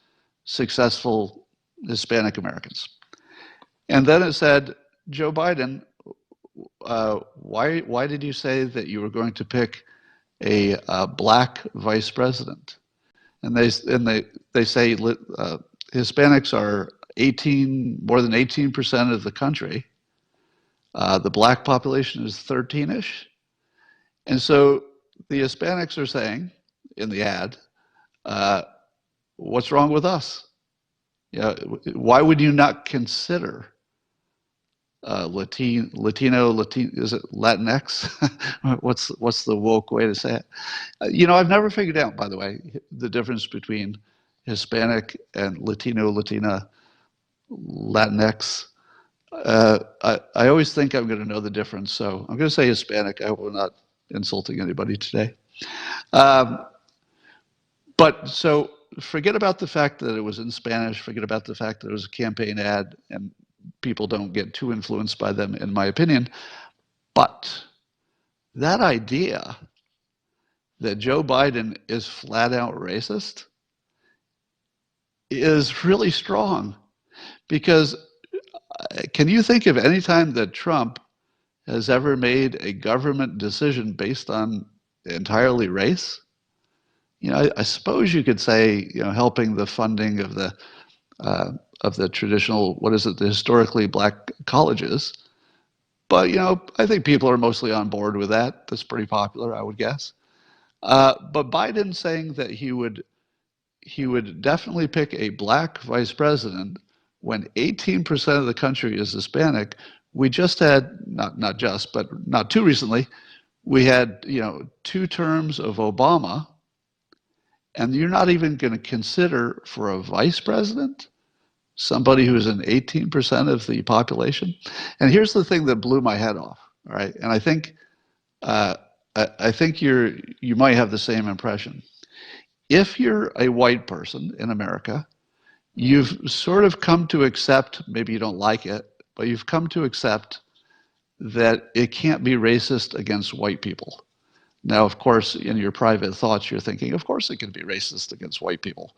successful Hispanic Americans. And then it said, Joe Biden, why did you say that you were going to pick a black vice president? And they say Hispanics are more than 18% of the country. The black population is 13-ish. And so the Hispanics are saying in the ad, what's wrong with us? Why would you not consider Latino, is it Latinx? What's the woke way to say it? I've never figured out, by the way, the difference between Hispanic and Latino, Latina, Latinx. I always think I'm going to know the difference, so I'm going to say Hispanic. I hope I'm not insulting anybody today. But so forget about the fact that it was in Spanish. Forget about the fact that it was a campaign ad, and people don't get too influenced by them, in my opinion. But that idea that Joe Biden is flat out racist is really strong, because can you think of any time that Trump has ever made a government decision based on entirely race? I suppose you could say, helping the funding of the traditional, what is it, the historically black colleges. But, I think people are mostly on board with that. That's pretty popular, I would guess. But Biden saying that he would definitely pick a black vice president when 18% of the country is Hispanic. We just had, not just, but not too recently, we had, 2 terms of Obama, and you're not even going to consider for a vice president somebody who's in 18% of the population. And here's the thing that blew my head off. All right, and I think you might have the same impression. If you're a white person in America, you've sort of come to accept, maybe you don't like it, but you've come to accept that it can't be racist against white people. Now, of course, in your private thoughts, you're thinking, of course it can be racist against white people.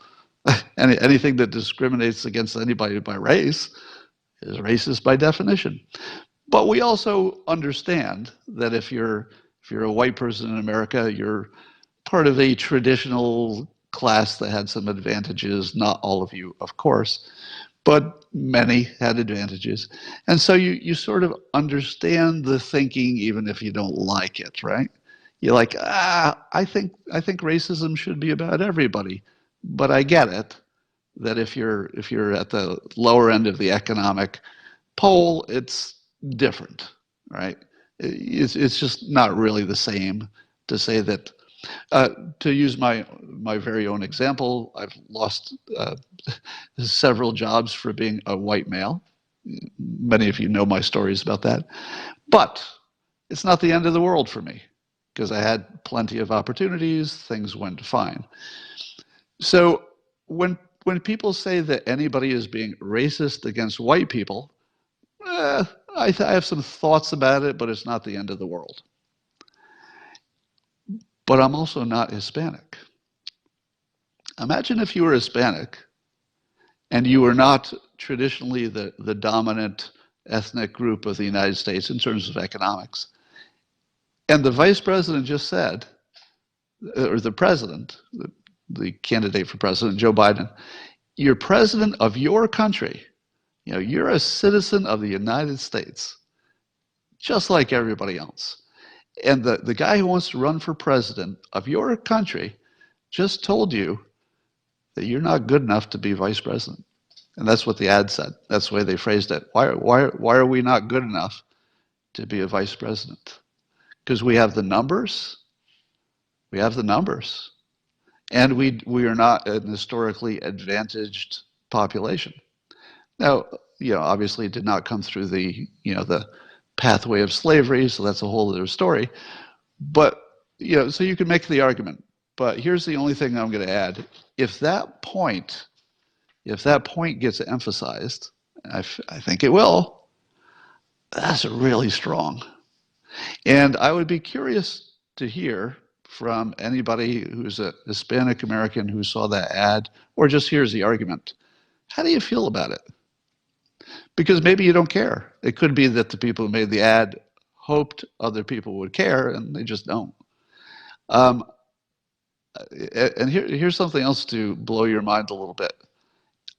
Anything that discriminates against anybody by race is racist by definition. But we also understand that if you're a white person in America, you're part of a traditional class that had some advantages. Not all of you, of course, but many had advantages. And so you sort of understand the thinking, even if you don't like it, right? You're like, I think racism should be about everybody, but I get it that if you're at the lower end of the economic pole, it's different, right? It's just not really the same to say that. To use my very own example, I've lost several jobs for being a white male. Many of you know my stories about that, but it's not the end of the world for me, because I had plenty of opportunities, things went fine. So when people say that anybody is being racist against white people, I have some thoughts about it, but it's not the end of the world. But I'm also not Hispanic. Imagine if you were Hispanic and you were not traditionally the dominant ethnic group of the United States in terms of economics. And the vice president just said, or the president, the candidate for president, Joe Biden, you're president of your country. You're a citizen of the United States, just like everybody else. And the guy who wants to run for president of your country just told you that you're not good enough to be vice president. And that's what the ad said. That's the way they phrased it. Why are we not good enough to be a vice president? Because we have the numbers. We have the numbers. And we are not an historically advantaged population. Now, obviously it did not come through the pathway of slavery, so that's a whole other story. But, so you can make the argument. But here's the only thing I'm going to add. If that point gets emphasized, I think it will, that's really strong. And I would be curious to hear from anybody who's a Hispanic American who saw that ad or just hears the argument. How do you feel about it? Because maybe you don't care. It could be that the people who made the ad hoped other people would care and they just don't. Um, and here's something else to blow your mind a little bit.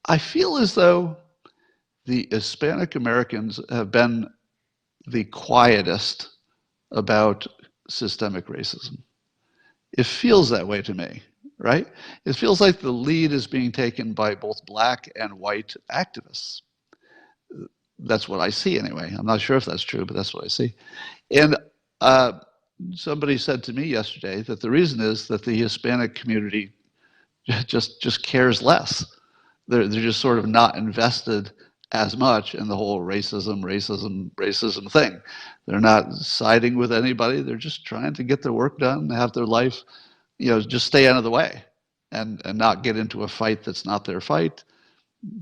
I feel as though the Hispanic Americans have been the quietest about systemic racism. It feels that way to me, right? It feels like the lead is being taken by both black and white activists. That's what I see anyway. I'm not sure if that's true, but that's what I see. And uh, somebody said to me yesterday that the reason is that the Hispanic community just cares less. They're just sort of not invested as much in the whole racism thing. They're not siding with anybody. They're just trying to get their work done, have their life, just stay out of the way and not get into a fight that's not their fight.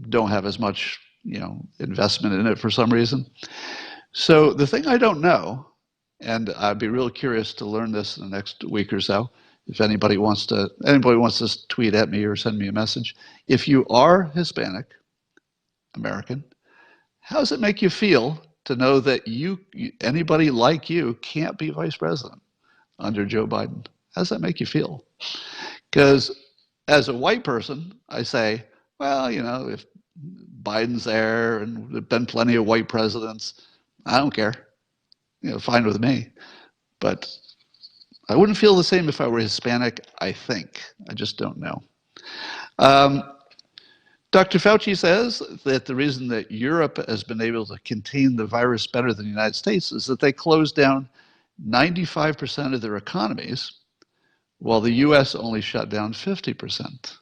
Don't have as much, investment in it for some reason. So the thing I don't know, and I'd be real curious to learn this in the next week or so, if anybody wants to tweet at me or send me a message. If you are Hispanic American, how does it make you feel to know that anybody like you can't be vice president under Joe Biden? How does that make you feel? Because as a white person, I say, well, if Biden's there and there've been plenty of white presidents, I don't care. Fine with me. But I wouldn't feel the same if I were Hispanic, I think. I just don't know. Dr. Fauci says that the reason that Europe has been able to contain the virus better than the United States is that they closed down 95% of their economies, while the US only shut down 50%.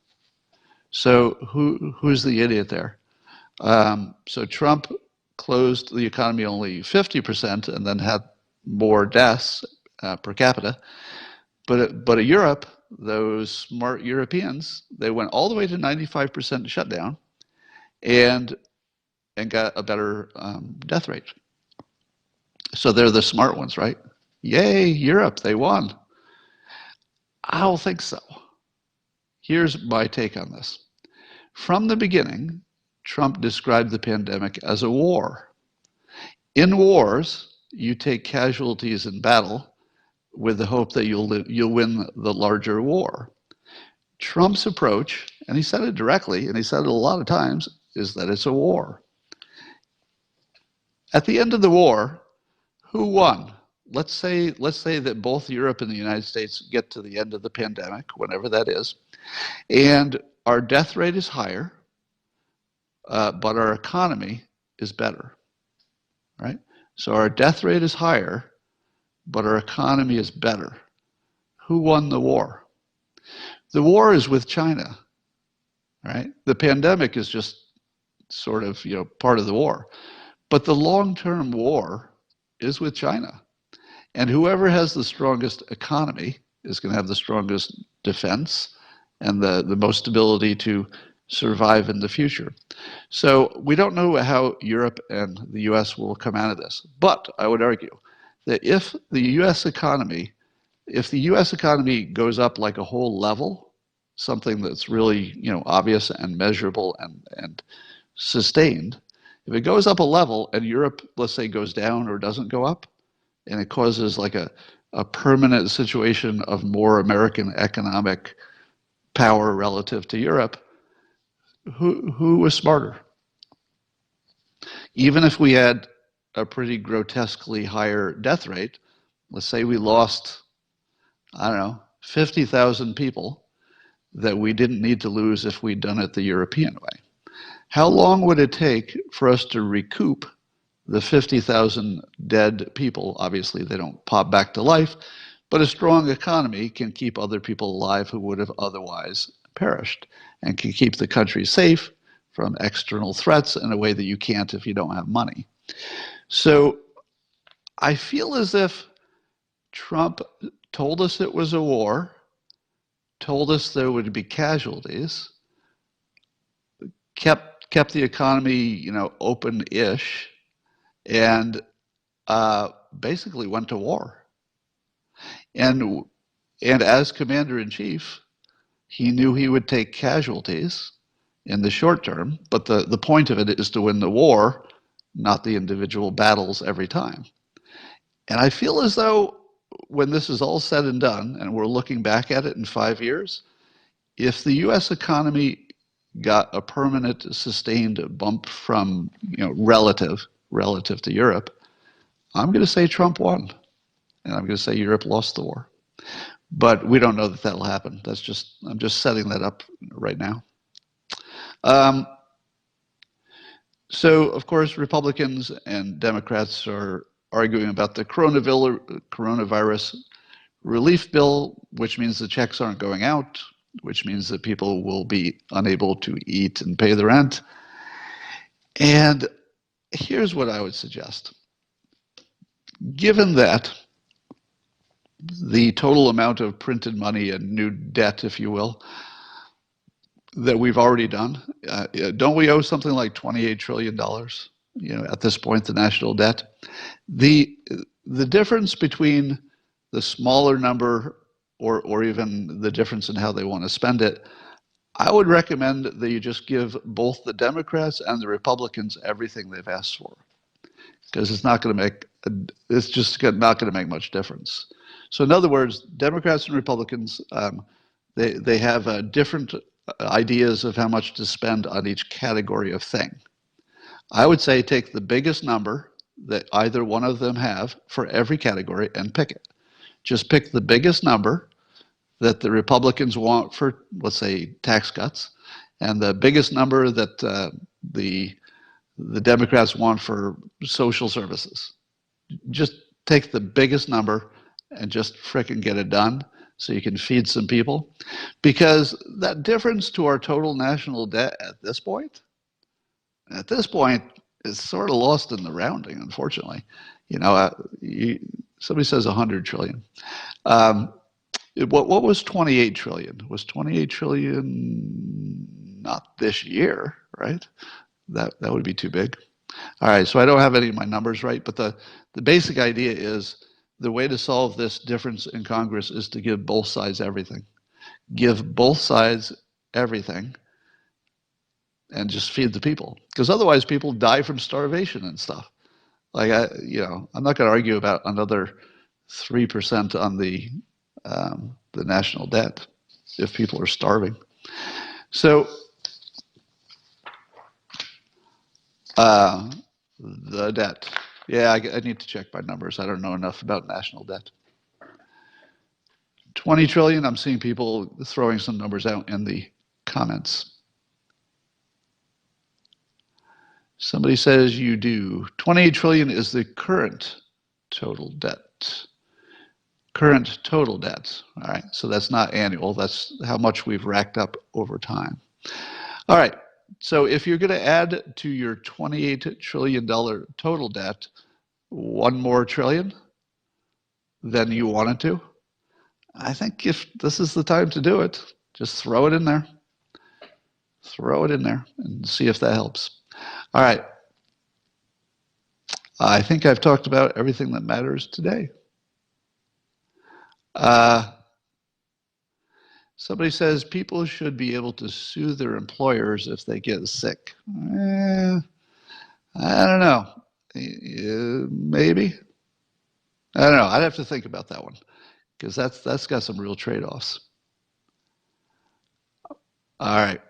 So who's the idiot there? So Trump closed the economy only 50% and then had more deaths per capita. But at Europe, those smart Europeans, they went all the way to 95% shutdown and got a better death rate. So they're the smart ones, right? Yay, Europe, they won. I don't think so. Here's my take on this. From the beginning, Trump described the pandemic as a war. In wars, you take casualties in battle with the hope that you'll win the larger war. Trump's approach, and he said it directly, and he said it a lot of times, is that it's a war. At the end of the war, who won? Let's say that both Europe and the United States get to the end of the pandemic, whenever that is, and our death rate is higher, but our economy is better, right? So our death rate is higher, but our economy is better. Who won the war? The war is with China, right? The pandemic is just sort of, part of the war. But the long-term war is with China. And whoever has the strongest economy is going to have the strongest defense and the most ability to survive in the future. So we don't know how Europe and the US will come out of this. But I would argue that if the US economy goes up like a whole level, something that's really, obvious and measurable and sustained, if it goes up a level and Europe, let's say, goes down or doesn't go up, and it causes like a permanent situation of more American economic power relative to Europe, who was smarter? Even if we had a pretty grotesquely higher death rate, let's say we lost, I don't know, 50,000 people that we didn't need to lose if we'd done it the European way. How long would it take for us to recoup the 50,000 dead people? Obviously, they don't pop back to life, but a strong economy can keep other people alive who would have otherwise perished and can keep the country safe from external threats in a way that you can't if you don't have money. So I feel as if Trump told us it was a war, told us there would be casualties, kept the economy, open-ish, and basically went to war. And as commander-in-chief, he knew he would take casualties in the short term, but the point of it is to win the war, not the individual battles every time. And I feel as though when this is all said and done, and we're looking back at it in 5 years, if the U.S. economy got a permanent, sustained bump from, relative to Europe, I'm going to say Trump won, and I'm going to say Europe lost the war. But we don't know that that'll happen. I'm just setting that up right now. So, of course, Republicans and Democrats are arguing about the coronavirus relief bill, which means the checks aren't going out, which means that people will be unable to eat and pay the rent. And here's what I would suggest. Given that the total amount of printed money and new debt, if you will, that we've already done, don't we owe something like $28 trillion, at this point, the national debt? The difference between the smaller number or even the difference in how they want to spend it, I would recommend that you just give both the Democrats and the Republicans everything they've asked for, because it's not going to make much difference. So in other words, Democrats and Republicans, they have different ideas of how much to spend on each category of thing. I would say take the biggest number that either one of them have for every category and pick it. Just pick the biggest number that the Republicans want for, let's say, tax cuts, and the biggest number that the Democrats want for social services. Just take the biggest number and just frickin' get it done so you can feed some people. Because that difference to our total national debt at this point is sort of lost in the rounding, unfortunately. Somebody says 100 trillion. What was 28 trillion? Was 28 trillion not this year, right? That would be too big. All right, so I don't have any of my numbers right, but the basic idea is the way to solve this difference in Congress is to give both sides everything. Give both sides everything and just feed the people, because otherwise people die from starvation and stuff. Like, I'm not going to argue about another 3% on the national debt if people are starving. So the debt. Yeah, I need to check my numbers. I don't know enough about national debt. 20 trillion, I'm seeing people throwing some numbers out in the comments. Somebody says you do. 28 trillion is the current total debt. Current total debt. All right, so that's not annual. That's how much we've racked up over time. All right, so if you're going to add to your $28 trillion total debt one more trillion than you wanted to, I think if this is the time to do it, just throw it in there. Throw it in there and see if that helps. All right. I think I've talked about everything that matters today. Somebody says people should be able to sue their employers if they get sick. I don't know. Maybe. I don't know. I'd have to think about that one, because that's got some real trade-offs. All right.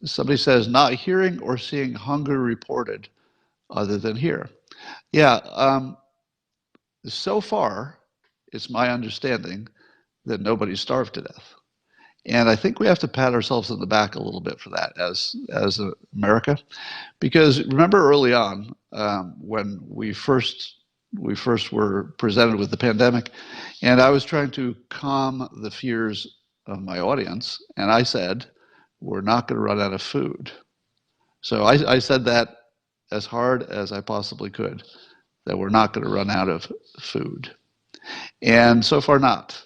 Somebody says not hearing or seeing hunger reported other than here. Yeah. So far, it's my understanding that nobody's starved to death. And I think we have to pat ourselves on the back a little bit for that as America. Because remember early on, when we first were presented with the pandemic, and I was trying to calm the fears of my audience, and I said, we're not going to run out of food. So I said that as hard as I possibly could, that we're not going to run out of food. And so far not.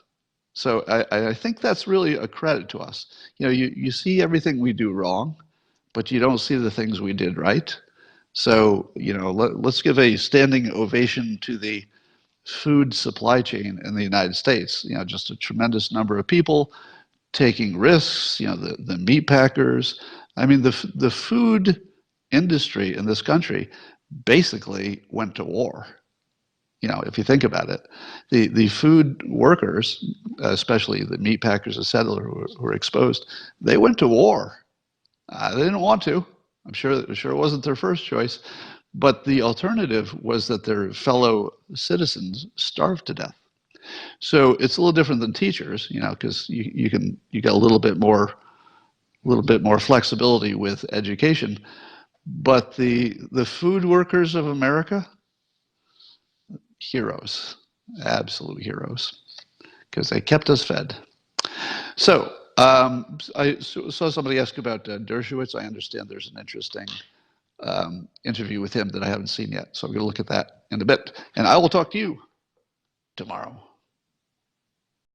So I think that's really a credit to us. You see everything we do wrong, but you don't see the things we did right. So, let's give a standing ovation to the food supply chain in the United States. Just a tremendous number of people taking risks, the meat packers. I mean, the food industry in this country basically went to war. If you think about it, the food workers, especially the meat packers, et cetera, who were exposed, they went to war. They didn't want to. I'm sure it wasn't their first choice, but the alternative was that their fellow citizens starved to death. So it's a little different than teachers, because you got a little bit more flexibility with education. But the food workers of America, heroes, absolute heroes, because they kept us fed. So I saw somebody ask about Dershowitz. I understand there's an interesting interview with him that I haven't seen yet. So I'm going to look at that in a bit. And I will talk to you tomorrow.